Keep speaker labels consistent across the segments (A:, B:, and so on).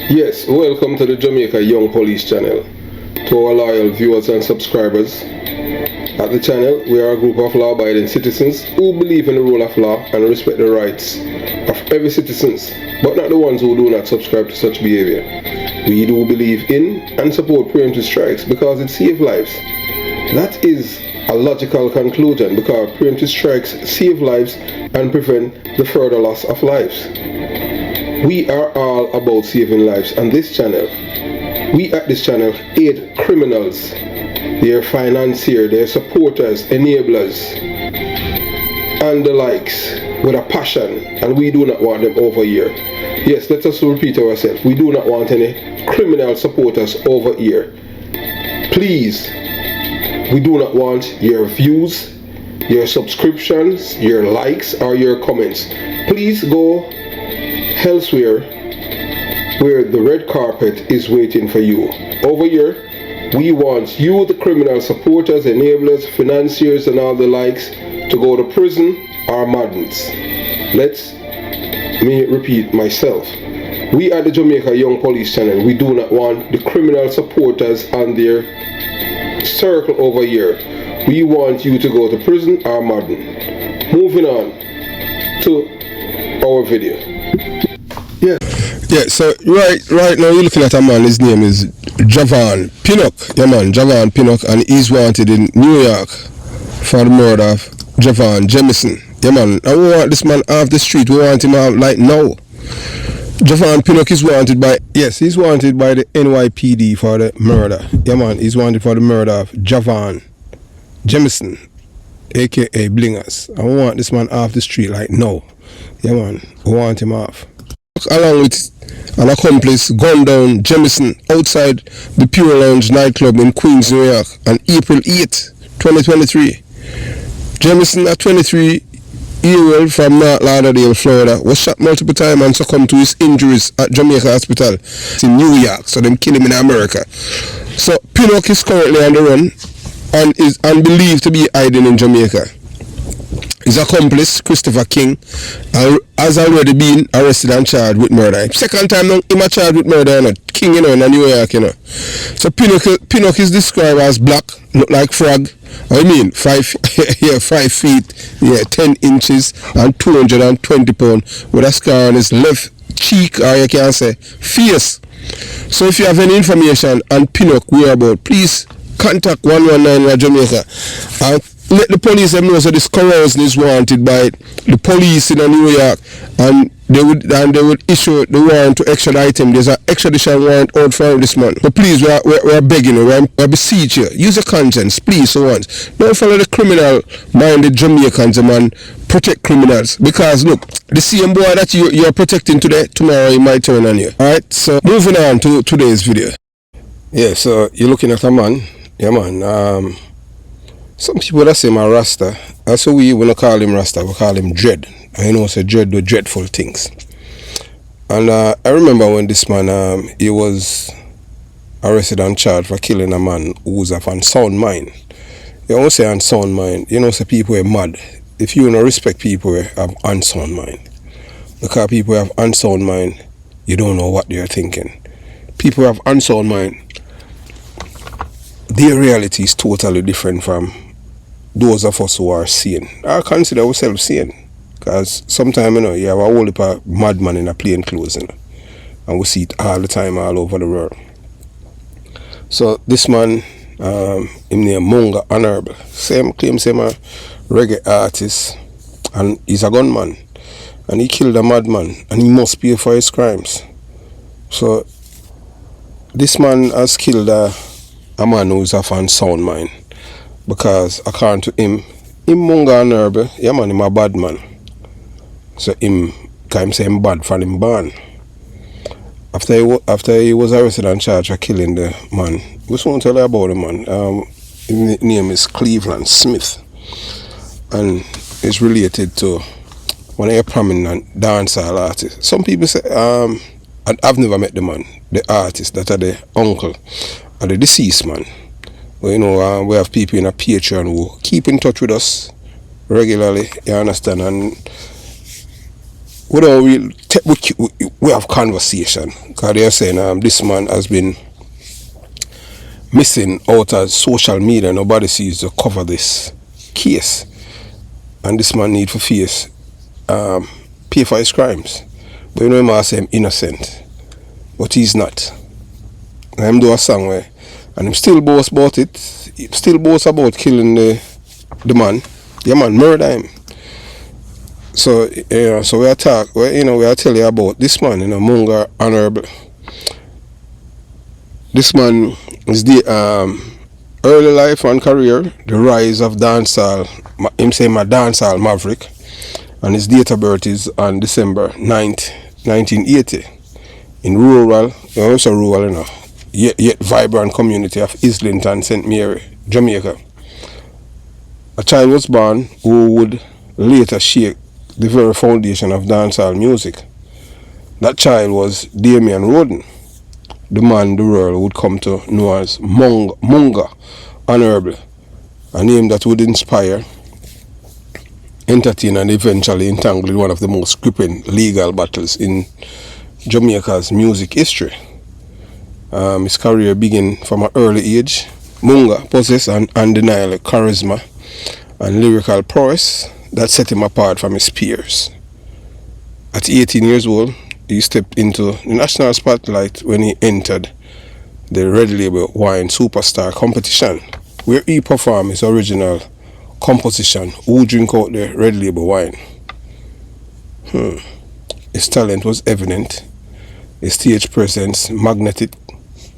A: Yes, welcome to the Jamaica Young Police channel. To our loyal viewers and subscribers, at the channel we are a group of law-abiding citizens who believe in the rule of law and respect the rights of every citizen, but not the ones who do not subscribe to such behavior. We do believe in and support preemptive strikes because it saves lives. That is a logical conclusion because preemptive strikes save lives and prevent the further loss of lives. We are all about saving lives on this channel. We at this channel aid criminals, their financiers, their supporters, enablers, and the likes with a passion, and we do not want them over here. Yes, let us repeat ourselves. We do not want any criminal supporters over here. Please, we do not want your views, your subscriptions, your likes, or your comments. Please go elsewhere where the red carpet is waiting for you. Over here, we want you, the criminal supporters, enablers, financiers, and all the likes, to go to prison or madness. Let me repeat myself. We at the Jamaica Young Police channel, we do not want the criminal supporters and their circle over here. We want you to go to prison or madden. Moving on to our video.
B: Yeah, so right now you're looking at a man, his name is Jhavaughn Pinnock. Yeah man, Jhavaughn Pinnock, and he's wanted in New York for the murder of Jhavaughn Jamison. Yeah man, and we want this man off the street, we want him out like now. Jhavaughn Pinnock is wanted by, yes, he's wanted by the NYPD for the murder. Yeah man, he's wanted for the murder of Jhavaughn Jamison, aka Blingers. And we want this man off the street like now. Yeah man, we want him off. Along with an accomplice gunned down Jamison outside the Pure Lounge nightclub in Queens, New York on April 8, 2023. Jamison, a 23-year-old from North Lauderdale, Florida, was shot multiple times and succumbed to his injuries at Jamaica Hospital in New York, so them kill him in America. So Pinnock is currently on the run and is believed to be hiding in Jamaica. His accomplice, Christopher King, has already been arrested and charged with murder. Second time now, him charged with murder, you know. King, you know, in New York, you know. So Pinnock is described as black, look like frog. I mean, 5 feet, 10 inches, and 220 pounds, with a scar on his left cheek, or you can say, face. So if you have any information on Pinnock whereabouts, please contact 119 Jamaica and let the police know that this corrosion is wanted by the police in New York, and they would issue the warrant to extradite him. There's an extradition warrant out for this man. But please, we're begging you, we're beseeching you. Use your conscience, please, for once. Don't follow the criminal-minded Jamaicans, man. Protect criminals. Because, look, the same boy that you're protecting today, tomorrow he might turn on you. Alright, so moving on to today's video. Yeah, so you're looking at a man. Yeah, man. Some people that say my Rasta, and so we don't call him Rasta, we call him Dread. And you know, say Dread do dreadful things. And I remember when this man, he was arrested and charged for killing a man who was of unsound mind. You don't say unsound mind, you know, say people are mad. If you don't respect people who have unsound mind. Because people who have unsound mind, you don't know what they're thinking. People who have unsound mind, their reality is totally different from those of us who are sane. I consider ourselves sane, because sometimes, you know, you have a whole heap of madman in a plain clothes, you know, and we see it all the time all over the world. So this man, him name Munga Honorable, claims him a reggae artist, and he's a gunman, and he killed a madman, and he must pay for his crimes. So this man has killed a man who's of unsound mind, because according to him Munga Honorable, yeah man, him a bad man. So him say him bad for him born. After he was arrested and charged for killing the man, we just want to tell you about the man. His name is Cleveland Smith, and it's related to one of the prominent dancehall artists. Some people say, I've never met the man, the artist, that are the uncle of the deceased man. Well, you know, we have people in a Patreon who keep in touch with us regularly, you understand, and we don't we have conversation, because they're saying this man has been missing out of social media. Nobody sees to cover this case, and this man need for face pay for his crimes. But you know him, I say him innocent, but he's not. And him do a song where, and him still boast about it. He still boast about killing the man. The man murder him. So so we are talk. We are tell you about this man. Munga Honorable. This man is the early life and career, the rise of dancehall. Him say my dancehall maverick, and his date of birth is on December 9th, 1980, in rural, also rural, yet vibrant community of Islington, St. Mary, Jamaica. A child was born who would later shake the very foundation of dancehall music. That child was Damien Roden, the man the world would come to know as Munga Honorable, a name that would inspire, entertain, and eventually entangle in one of the most gripping legal battles in Jamaica's music history. His career began from an early age. Munga possessed an undeniable charisma and lyrical prowess that set him apart from his peers. At 18 years old, he stepped into the national spotlight when he entered the Red Label Wine Superstar competition, where he performed his original composition, Who Drink Out the Red Label Wine. His talent was evident, his stage presence magnetic,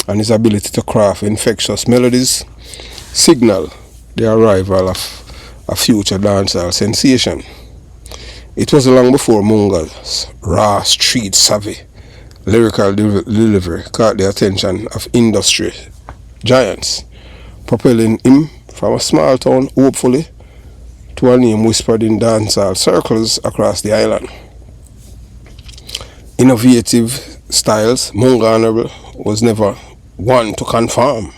B: and his ability to craft infectious melodies signal the arrival of a future dancehall sensation. It was long before Munga's raw, street savvy lyrical delivery caught the attention of industry giants, propelling him from a small town, hopefully, to a name whispered in dancehall circles across the island. Innovative styles, Munga Honorable was never one to conform.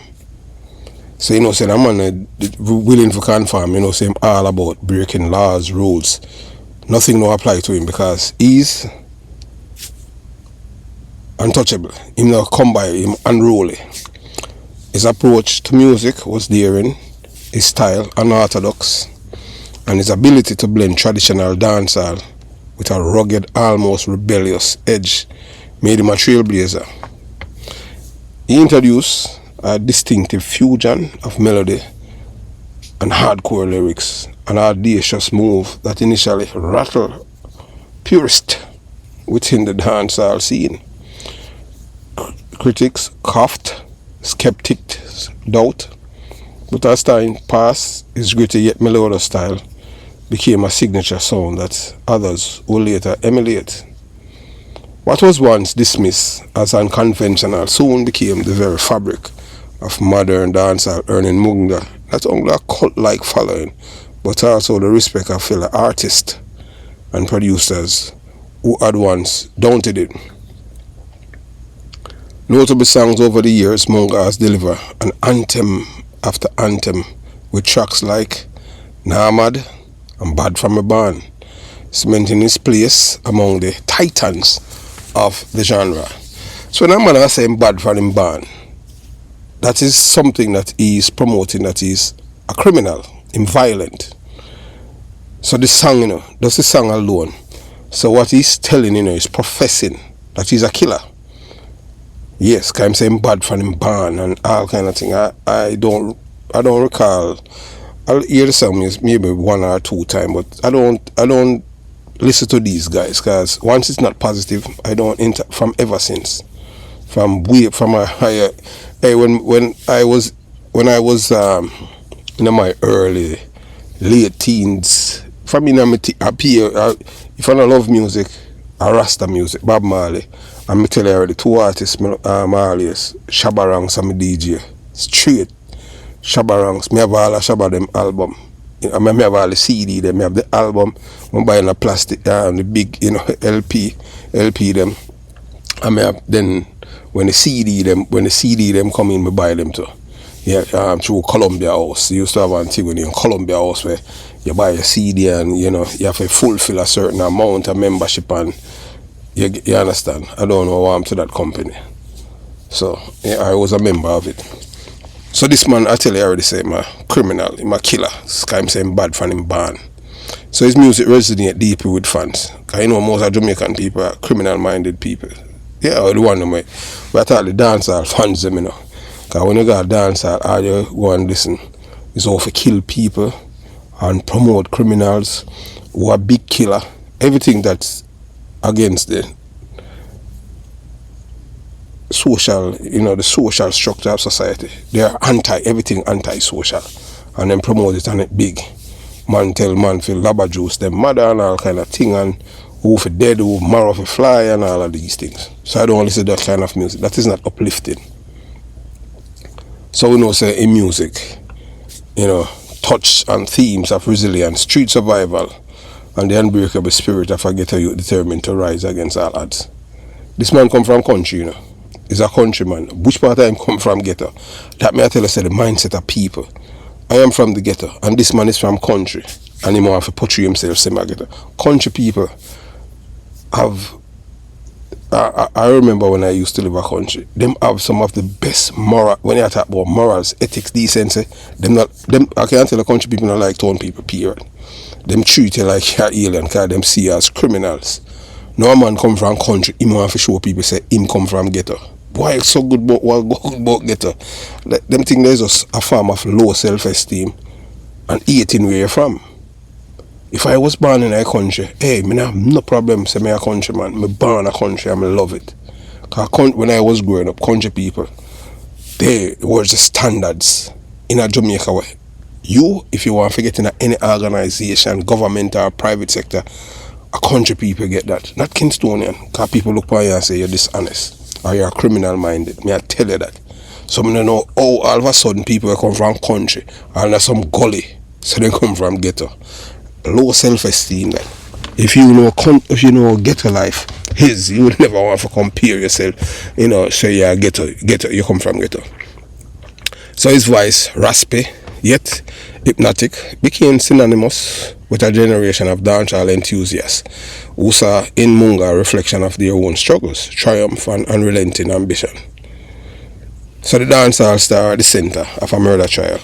B: So say that man willing to conform, say him all about breaking laws, rules. Nothing no apply to him because he's untouchable. Him not come by, him unruly. His approach to music was daring, his style unorthodox, and his ability to blend traditional dancehall with a rugged, almost rebellious edge made him a trailblazer. He introduced a distinctive fusion of melody and hardcore lyrics, an audacious move that initially rattled purists within the dancehall scene. Critics coughed, skeptics doubt, but as time passed, his gritty yet melodious style became a signature sound that others would later emulate. What was once dismissed as unconventional soon became the very fabric of modern dancehall, earning Munga not only a cult-like following, but also the respect of fellow artists and producers who had once daunted it. Notable songs over the years, Munga has delivered an anthem after anthem with tracks like Namad and Bad From A Barn, cementing his place among the titans of the genre. So when a man is saying Bad From A Barn, that is something that he is promoting, that he is a criminal, violent. So the song, that's the song alone. So what he's telling, is professing that he's a killer. Yes, I'm saying Bad From A Barn and all kind of thing. I don't recall. I'll hear the song maybe one or two times, but I don't listen to these guys, because once it's not positive, I don't enter from ever since. From a higher. Hey, when I was in my early late teens, from if I don't love music, I Rasta music, Bob Marley, and me tell you already, two artists, Marley's Jhavaughn and me DJ, straight Jhavaughn. Me have all the Shabba them album. Me have all the CD them. Me have the album. I'm buying a plastic, the big, LP them. And me have then. When the CD them come in, me buy them too. Yeah, through Columbia House. They used to have Antigone in Columbia House where you buy a CD and you know you have to fulfill a certain amount of membership and you understand. I don't know why I'm to that company. So yeah, I was a member of it. So this man, I tell you, I already say, I'm a criminal, I'm a killer. This guy, I'm saying bad fan him ban. So his music resonates deeply with fans. Because you know most of Jamaican people are criminal-minded people. Yeah, the one of them, but all the dancehall fans them, you know. Because when you got dancehall, all you go and listen is all for kill people and promote criminals who are big killer. Everything that's against the social, you know, the social structure of society. They are everything anti-social. And then promote it and it big. Man tell man feel laba juice, them mother and all kind of thing, and who for dead, who marrow for fly and all of these things. So I don't listen to that kind of music. That is not uplifting. So we know say in music, you know, touch on themes of resilience, street survival, and the unbreakable spirit of a ghetto youth determined to rise against all odds. This man come from country, you know. He's a countryman. Which part of him come from ghetto? That may I tell you, say the mindset of people. I am from the ghetto, and this man is from country, and he might have to portray himself same as ghetto. Country people have. I remember when I used to live in country, them have some of the best moral. When you talk about morals, ethics, decency, them. I can't tell the country people not like town people. Period. Them treat you like you're alien, cause them see you as criminals. No man come from country, him have to show people say him come from ghetto. Why it's so good about ghetto? Them think there's just a form of low self-esteem and eating where you're from. If I was born in a country, hey, me have no problem say me a countryman. Me born a country and I love it. Cause when I was growing up, country people, they were the standards in a Jamaica way. You, if you want to get in any organization, government or private sector, a country people get that. Not Kingstonian. Because people look at you and say you're dishonest. Or you're criminal minded. Me I tell you that. So I don't know how all of a sudden people come from country and there's some gully. So they come from ghetto. Low self-esteem then. If you know ghetto life is, you would never want to compare yourself, you know, say you're ghetto, you come from ghetto. So his voice, raspy, yet hypnotic, became synonymous with a generation of dancehall enthusiasts who saw in Munga a reflection of their own struggles, triumph and unrelenting ambition. So the dancehall star at the center of a murder trial.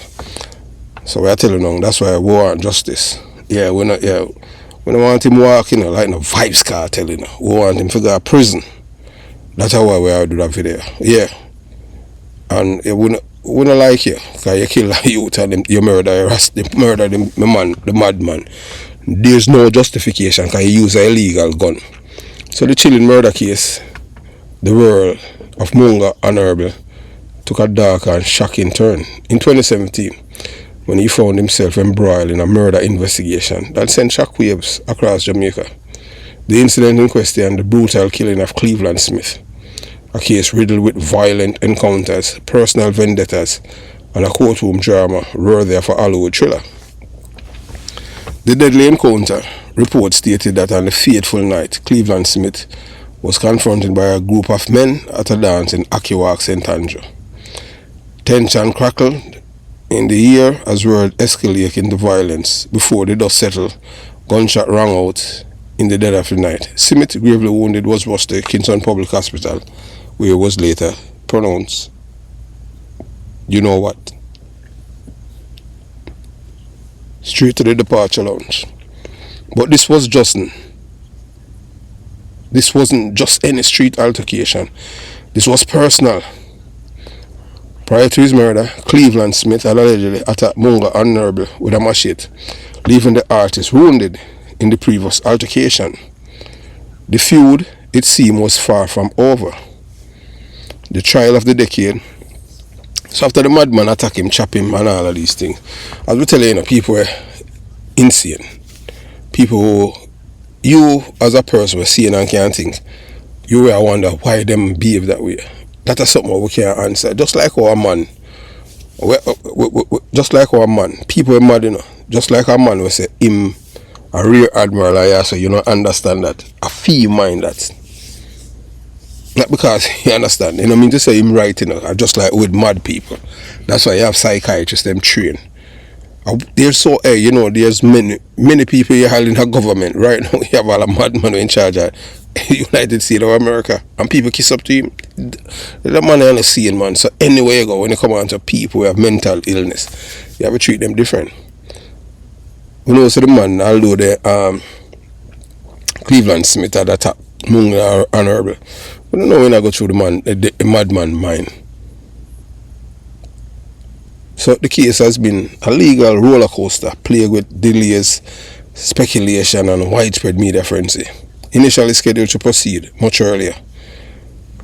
B: So we are telling you, that's why we want justice. Yeah, we don't want him walking, you know, like no vibes cartel, you know. We want him to go to prison. That's how we are do that video. Yeah. And we don't like you, because you kill a youth and you murder the madman. There's no justification because you use an illegal gun. So the chilling murder case, the world of Munga Honorable took a dark and shocking turn in 2017 when he found himself embroiled in a murder investigation that sent shockwaves across Jamaica. The incident in question, the brutal killing of Cleveland Smith, a case riddled with violent encounters, personal vendettas, and a courtroom drama worthy of a Hollywood thriller. The deadly encounter, reports stated that on the fateful night, Cleveland Smith was confronted by a group of men at a dance in Akiwak, St. Andrew. Tension crackled in the air as word escalated into violence. Before the dust settled, gunshot rang out in the dead of the night. Smith, gravely wounded, was rushed to Kingston Public Hospital, where he was later pronounced, you know what, straight to the departure lounge. But this wasn't just any street altercation. This was personal. Prior to his murder, Cleveland Smith had allegedly attacked Munga Honorable with a machete, leaving the artist wounded in the previous altercation. The feud, it seemed, was far from over. The trial of the decade. So after the madman attacked him, chop him, and all of these things, as we tell you, people were insane. People who you as a person were seeing and can't think. You will wonder why them behave that way. That is something we can't answer. Just like our man. Just like our man. People are mad, you know. Just like our man, we say him a rear admiral, so you don't understand that. I feel mind that. Not because you understand. You know, I mean to say him right, you know, just like with mad people. That's why you have psychiatrists, them train. There's there's many people here in the government right now. You have all a madman in charge of United States of America, and people kiss up to him. The man on the scene, man. So anywhere you go, when you come on to people who have mental illness, you have to treat them different. So the man, although the Cleveland Smith at the top, Munga Honorable, we don't know when I go through the madman mind. So the case has been a legal roller coaster plagued with delays, speculation, and widespread media frenzy. Initially scheduled to proceed much earlier,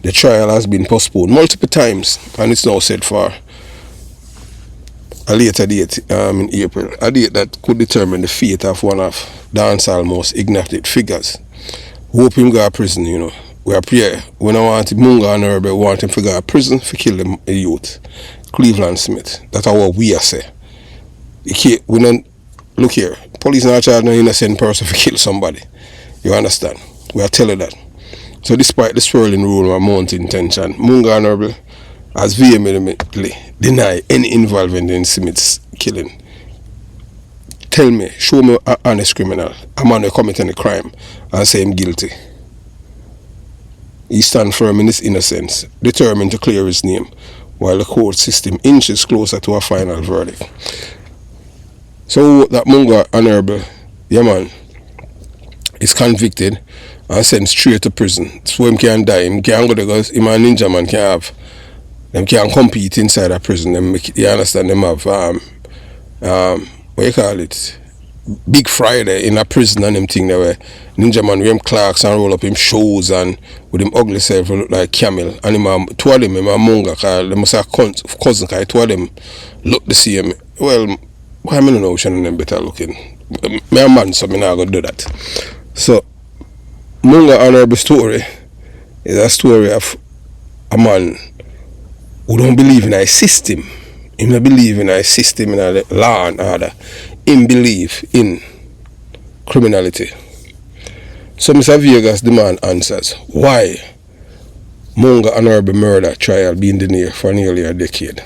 B: the trial has been postponed multiple times, and it's now set for a later date in April, a date that could determine the fate of one of Dancehall's most ignited figures. Hope him go to prison, We are prayer. When I want Munga Honorable, want him to go to prison for kill the youth. Cleveland Smith. That's what we are say. We don't look here. Police not charge no innocent person for kill somebody. You understand? We are telling that. So despite the swirling rumor of mounting tension, Munga Honorable has vehemently denied any involvement in Smith's killing. Tell me, show me an honest criminal, a man who committed a crime, and say him guilty. He stands firm in his innocence, determined to clear his name, while the court system inches closer to a final verdict. So that Munga Honorable, is convicted and sent straight to prison. So him can't die, him can't go there because him and Ninja Man them can't compete inside a prison. You understand, them have what you call it, Big Friday in a prison and them thing there where Ninja Man with him clocks and roll up him shoes and with him ugly self look like camel, and him two of them him a Munga, cause they must have cousin, cause two of them look the same. Well, why I don't know which one of them better looking. Me a man, so me not gonna do that. So Munga Honorable story is a story of a man who don't believe in a system. He don't believe in a system, in a law and order. He believe in criminality. So Mr. Vegas demand answers. Why Munga Honorable murder trial being delayed for nearly a decade?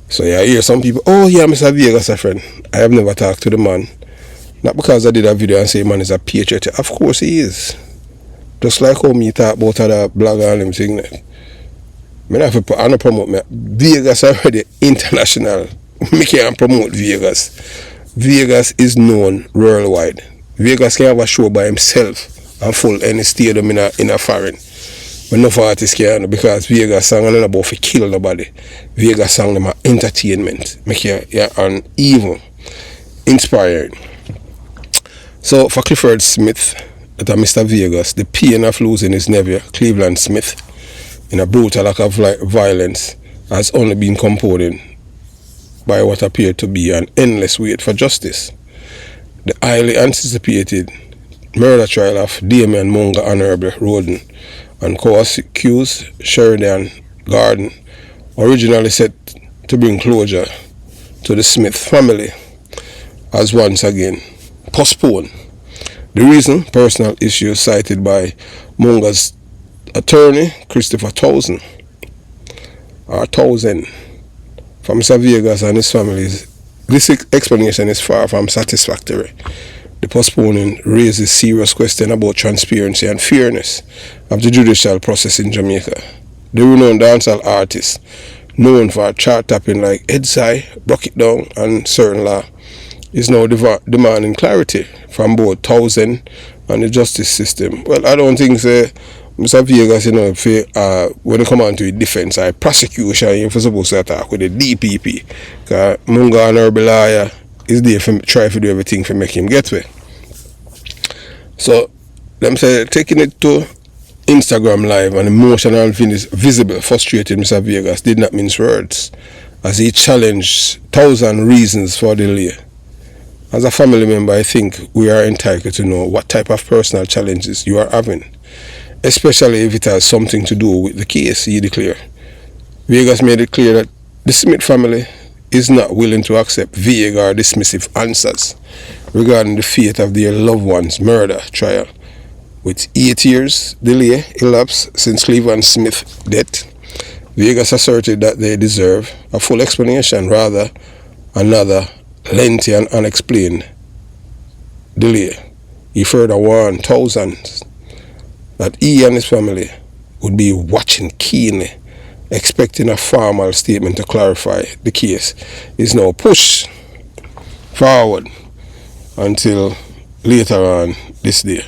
B: So I hear some people, oh yeah, Mr. Vegas a friend. I have never talked to the man. Not because I did a video and say man is a patriot. Of course he is. Just like how me talk about other blogger and them thing. I have to promote me. Vegas already international. Me can't promote Vegas. Vegas is known worldwide. Vegas can have a show by himself and full any stadium in a foreign. But no artists can, because Vegas song are not about to kill nobody. Vegas song them are entertainment. And even inspiring. So for Clifford Smith, that Mr. Vegas, the pain of losing his nephew, Cleveland Smith, in a brutal act of violence has only been compounded by what appeared to be an endless wait for justice. The highly anticipated murder trial of Damian Munga Honorable Roden and co-accused Sheridan Garden, originally set to bring closure to the Smith family, has once again postponed. The reason? Personal issues cited by Munga's attorney, Christopher Townsend, from Mr. Vegas and his family. This explanation is far from satisfactory. The postponing raises serious questions about transparency and fairness of the judicial process in Jamaica. The renowned dancehall artist, known for chart tapping like Edsai, Broke It Down, and Certain Law, is now demanding clarity from both Townsend and the justice system. Well, I don't think Mr. Vegas, when they come on to defense or prosecution, you're supposed to attack with the DPP. Because Munga Honorable lawyer is there to try to do everything to make him get away. So, them say taking it to Instagram Live and emotional visible frustrated Mr. Vegas did not mince words as he challenged 1,000 reasons for the delay. As a family member, I think we are entitled to know what type of personal challenges you are having, especially if it has something to do with the case, he declared. Vegas made it clear that the Smith family is not willing to accept vague or dismissive answers regarding the fate of their loved one's murder trial. With 8 years delay elapsed since Cleveland Smith's death, Vegas asserted that they deserve a full explanation rather another lengthy and unexplained delay. He further warned thousands that he and his family would be watching keenly, expecting a formal statement to clarify the case. Is now pushed forward until later on this day.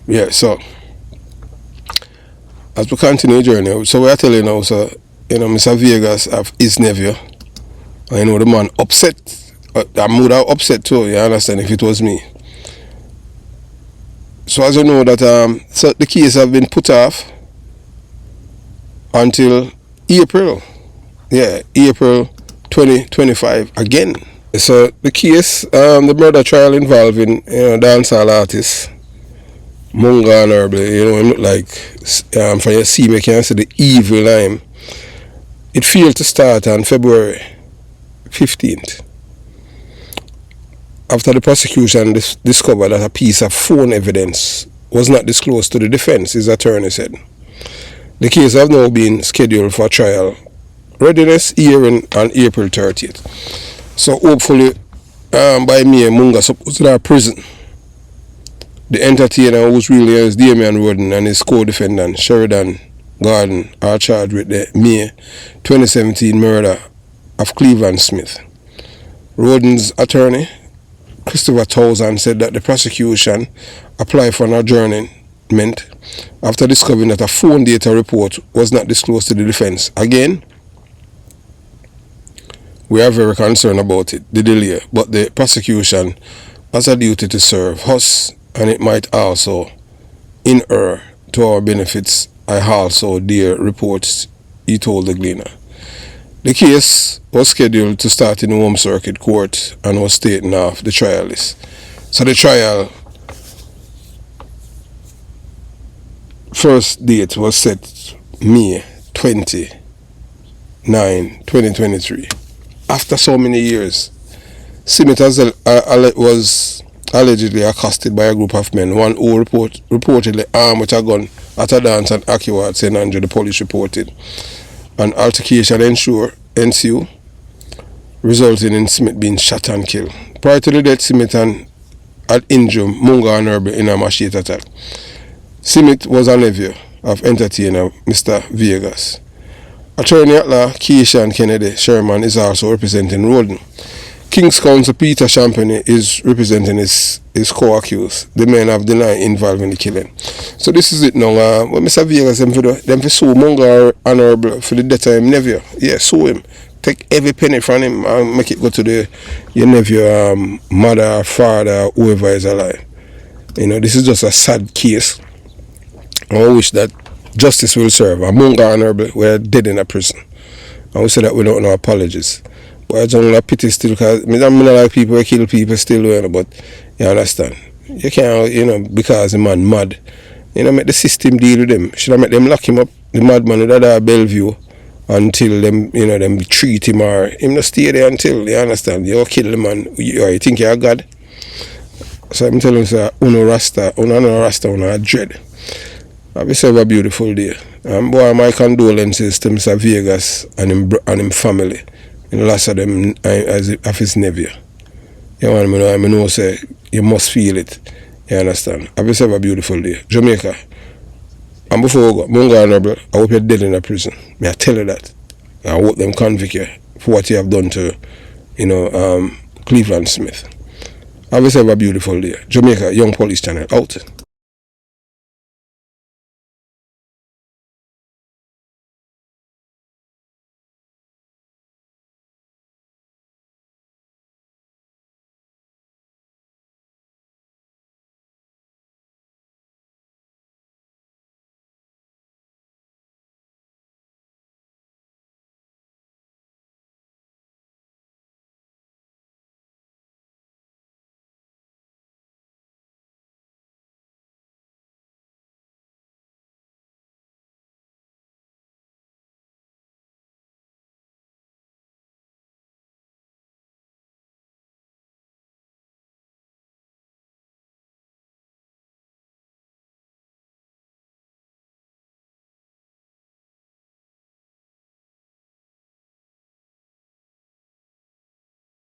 B: Yeah, so as we continue the journey, so we are telling you now, so Mr. Vegas have his nephew, and the man upset. I would have upset too, you understand, if it was me. So as you know that so the case have been put off until April. Yeah, April 2025 again. So the case, the murder trial involving dancehall artist Munga Honorable, him look like from your see me can see the evil name. It failed to start on February 15th. After the prosecution discovered that a piece of phone evidence was not disclosed to the defense, his attorney said. The case has now been scheduled for trial readiness hearing on April 30th. So hopefully by May, Munga supposed to prison. The entertainer, whose real name is Damian Roden, and his co-defendant Sheridan Gordon are charged with the May 2017 murder of Cleveland Smith. Roden's attorney Christopher Townsend said that the prosecution applied for an adjournment after discovering that a phone data report was not disclosed to the defense. Again, we are very concerned about it, the delay, but the prosecution has a duty to serve us, and it might also inure to our benefits. I also dare reports, he told the Gleaner. The case was scheduled to start in the Home Circuit Court and was taken off the trial list. So the trial first date was set May 29, 2023. After so many years, Simit was allegedly accosted by a group of men, one who reportedly armed with a gun at a dance at Akiwa, St. Andrew, the police reported. An altercation ensued, resulting in Smith being shot and killed. Prior to the death, Smith had injured Munga Honorable in a machete attack. Smith was a nephew of entertainer Mr. Vegas. Attorney at law Keishan Kennedy Sherman is also representing Roden. King's Counsel Peter Champagne is representing his co-accused. The men have denied involving the killing. So this is it now. When Mr. Vegas them for sue Munga Honorable for the death of him nephew. Yeah, sue him. Take every penny from him and make it go to your nephew, mother, father, whoever is alive. This is just a sad case. I wish that justice will serve. Munga Honorable, we're dead in a prison. I would say that without no apologies. But I don't like pity still, because I don't like people who kill people still, but you understand. You can't, because the man mad. Make the system deal with them. Should I make them lock him up, the madman with that Bellevue, until them, them treat him, or him not stay there until, you understand, you kill the man, you think you're God. So I'm telling you, sir, uno Rasta, uno dread. Have yourself a beautiful day. Boy, my condolences to Mr. Vegas and him family. In the loss of them as of his nephew. You want me know, I know say you must feel it. You understand? Have yourself a beautiful day. Jamaica. And before we go, Munga Honorable, I hope you're dead in a prison. May I tell you that. I hope them convict you for what you have done to, Cleveland Smith. Have yourself a beautiful day. Jamaica Young Police Channel out.